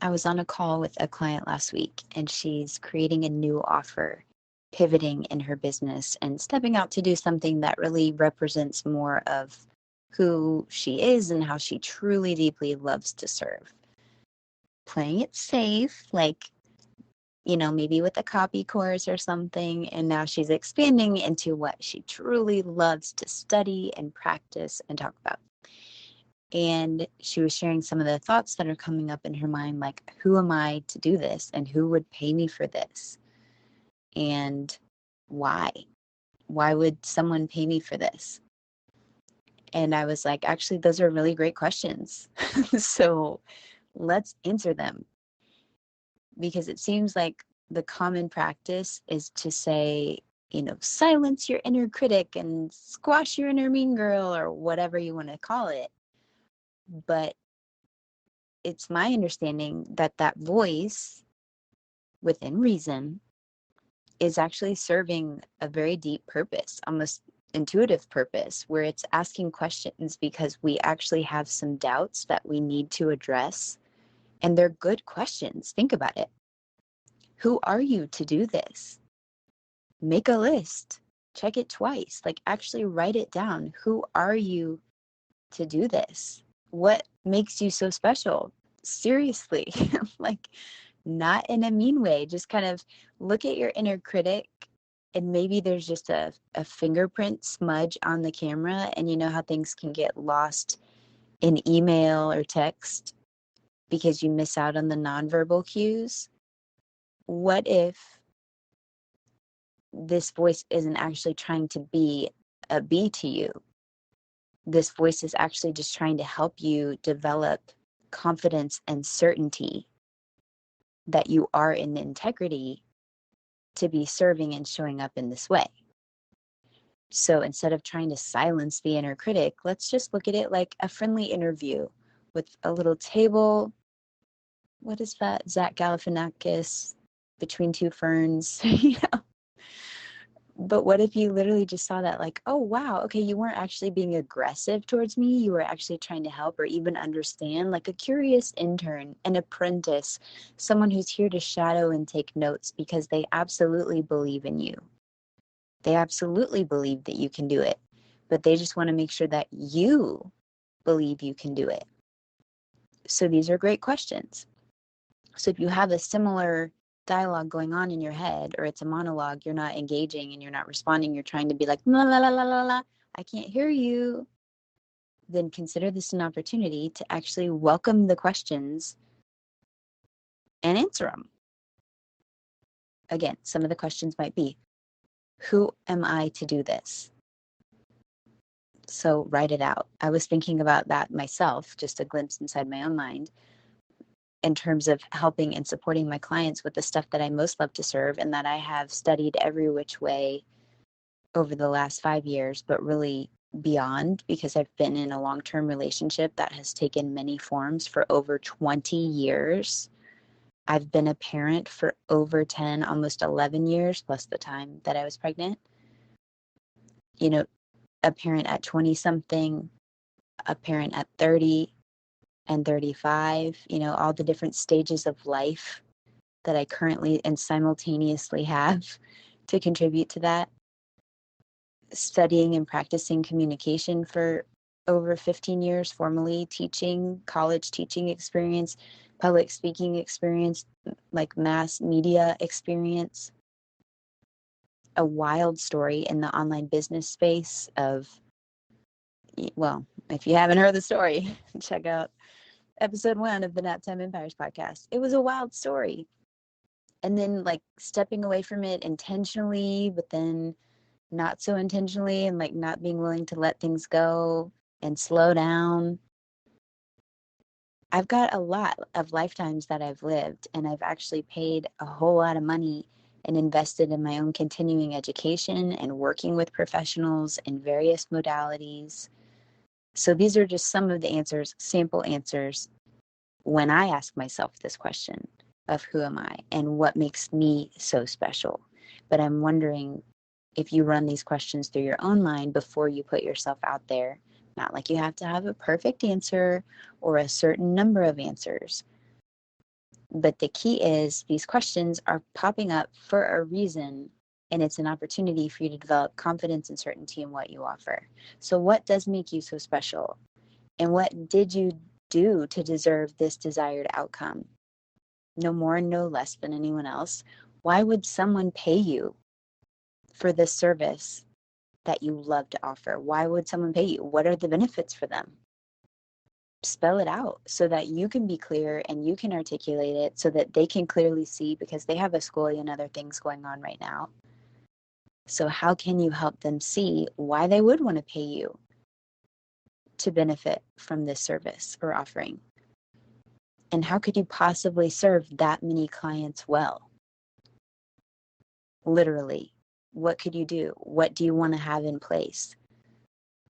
I was on a call with a client last week, and she's creating a new offer, pivoting in her business and stepping out to do something that really represents more of who she is and how she truly deeply loves to serve. Playing it safe, like, maybe with a copy course or something. And now she's expanding into what she truly loves to study and practice and talk about. And she was sharing some of the thoughts that are coming up in her mind, like, who am I to do this? And who would pay me for this? And why? Why would someone pay me for this? And I was like, actually, those are really great questions. So let's answer them. Because it seems like the common practice is to say, silence your inner critic and squash your inner mean girl, or whatever you want to call it. But it's my understanding that that voice, within reason, is actually serving a very deep purpose, almost intuitive purpose, where it's asking questions because we actually have some doubts that we need to address. And they're good questions. Think about it. Who are you to do this? Make a list. Check it twice. Like, actually write it down. Who are you to do this? What makes you so special? Seriously. Like, not in a mean way. Just kind of look at your inner critic, and maybe there's just a fingerprint smudge on the camera, and you know how things can get lost in email or text because you miss out on the nonverbal cues. What if this voice isn't actually trying to be a B to you? This voice is actually just trying to help you develop confidence and certainty that you are in integrity to be serving and showing up in this way. So instead of trying to silence the inner critic, let's just look at it like a friendly interview with a little table. What is that? Zach Galifianakis, Between Two Ferns. But what if you literally just saw that, like, oh, wow, okay, you weren't actually being aggressive towards me. You were actually trying to help or even understand, like a curious intern, an apprentice, someone who's here to shadow and take notes because they absolutely believe in you. They absolutely believe that you can do it, but they just want to make sure that you believe you can do it. So these are great questions. So if you have a similar dialogue going on in your head, or it's a monologue, you're not engaging and you're not responding, you're trying to be like, la, la, la, la, la, la, I can't hear you, then consider this an opportunity to actually welcome the questions and answer them. Again, some of the questions might be, who am I to do this? So write it out. I was thinking about that myself, just a glimpse inside my own mind, in terms of helping and supporting my clients with the stuff that I most love to serve and that I have studied every which way over the last 5 years, but really beyond, because I've been in a long-term relationship that has taken many forms for over 20 years. I've been a parent for over 10, almost 11 years, plus the time that I was pregnant. A parent at 20 something, a parent at 30, and 35, all the different stages of life that I currently and simultaneously have to contribute to that. Studying and practicing communication for over 15 years, formally teaching, college teaching experience, public speaking experience, like mass media experience. A wild story in the online business space of, well, if you haven't heard the story, check out episode 1 of the Nap Time Empires podcast. It was a wild story. And then like stepping away from it intentionally, but then not so intentionally, and like not being willing to let things go and slow down. I've got a lot of lifetimes that I've lived, and I've actually paid a whole lot of money and invested in my own continuing education and working with professionals in various modalities. So these are just some of the answers, sample answers, when I ask myself this question of who am I and what makes me so special. But I'm wondering if you run these questions through your own mind before you put yourself out there. Not like you have to have a perfect answer or a certain number of answers. But the key is these questions are popping up for a reason, and it's an opportunity for you to develop confidence and certainty in what you offer. So what does make you so special? And what did you do to deserve this desired outcome? No more, no less than anyone else. Why would someone pay you for this service that you love to offer? Why would someone pay you? What are the benefits for them? Spell it out so that you can be clear and you can articulate it so that they can clearly see, because they have a squillion other things going on right now. So how can you help them see why they would want to pay you to benefit from this service or offering? And how could you possibly serve that many clients well? Literally, what could you do? What do you want to have in place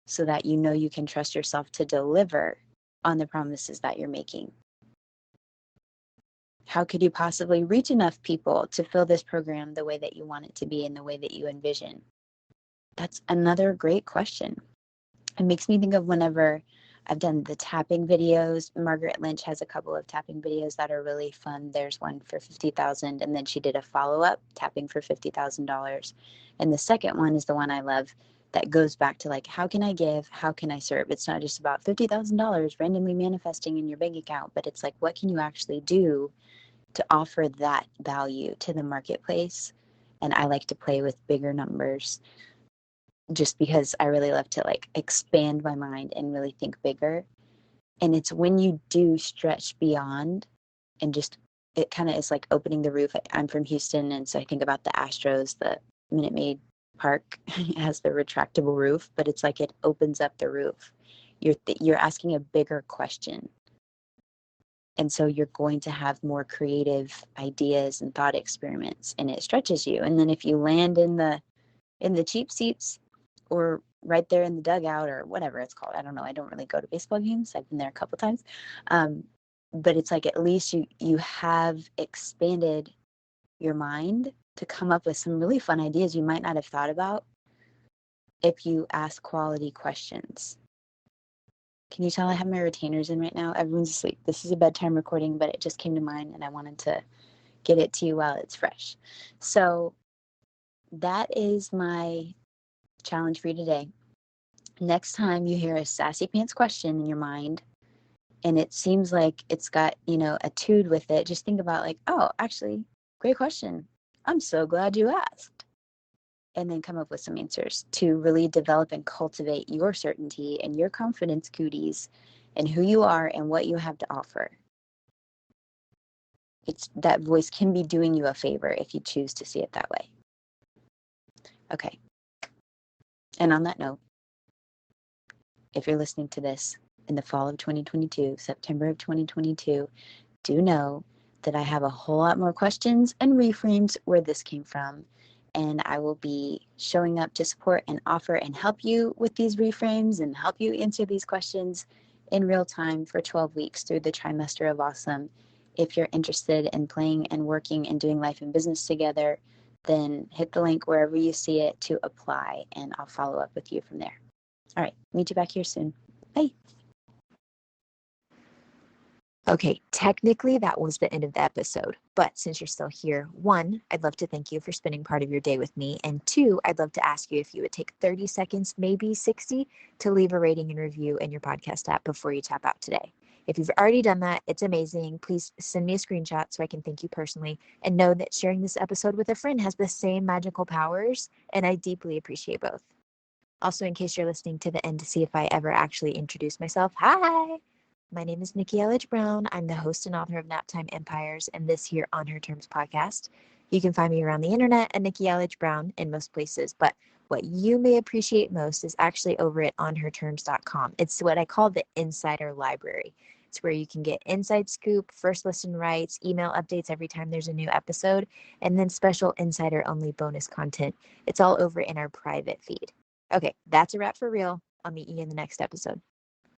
so that you know you can trust yourself to deliver on the promises that you're making? How could you possibly reach enough people to fill this program the way that you want it to be and the way that you envision? That's another great question. It makes me think of whenever I've done the tapping videos. Margaret Lynch has a couple of tapping videos that are really fun. There's one for $50,000, and then she did a follow-up tapping for $50,000. And the second one is the one I love, that goes back to like, how can I give? How can I serve? It's not just about $50,000 randomly manifesting in your bank account, but it's like, what can you actually do to offer that value to the marketplace? And I like to play with bigger numbers just because I really love to like expand my mind and really think bigger. And it's when you do stretch beyond and just, it kind of is like opening the roof. I'm from Houston, and so I think about the Astros, the Minute Maid Park has the retractable roof, but it's like it opens up the roof. You're asking a bigger question. And so you're going to have more creative ideas and thought experiments, and it stretches you. And then if you land in the cheap seats, or right there in the dugout, or whatever it's called, I don't know. I don't really go to baseball games. I've been there a couple times. But it's like, at least you have expanded your mind to come up with some really fun ideas you might not have thought about if you ask quality questions. Can you tell I have my retainers in right now? Everyone's asleep. This is a bedtime recording, but it just came to mind and I wanted to get it to you while it's fresh. So that is my challenge for you today. Next time you hear a sassy pants question in your mind and it seems like it's got, a tude with it, just think about like, oh, actually, great question. I'm so glad you asked. And then come up with some answers to really develop and cultivate your certainty and your confidence cooties and who you are and what you have to offer. That voice can be doing you a favor if you choose to see it that way. Okay. And on that note, if you're listening to this in the fall of 2022, September of 2022, do know that I have a whole lot more questions and reframes where this came from. And I will be showing up to support and offer and help you with these reframes and help you answer these questions in real time for 12 weeks through the trimester of awesome. If you're interested in playing and working and doing life and business together, then hit the link wherever you see it to apply, and I'll follow up with you from there. All right, meet you back here soon. Bye. Okay, technically that was the end of the episode, but since you're still here, 1, I'd love to thank you for spending part of your day with me, and 2, I'd love to ask you if you would take 30 seconds, maybe 60, to leave a rating and review in your podcast app before you tap out today. If you've already done that, it's amazing. Please send me a screenshot so I can thank you personally, and know that sharing this episode with a friend has the same magical powers, and I deeply appreciate both. Also, in case you're listening to the end to see if I ever actually introduce myself, hi! My name is Nikki Elledge Brown. I'm the host and author of Naptime Empires and this here On Her Terms podcast. You can find me around the internet at Nikki Elledge Brown in most places, but what you may appreciate most is actually over at onherterms.com. It's what I call the insider library. It's where you can get inside scoop, first listen rights, email updates every time there's a new episode, and then special insider only bonus content. It's all over in our private feed. Okay, that's a wrap for real. I'll meet you in the next episode.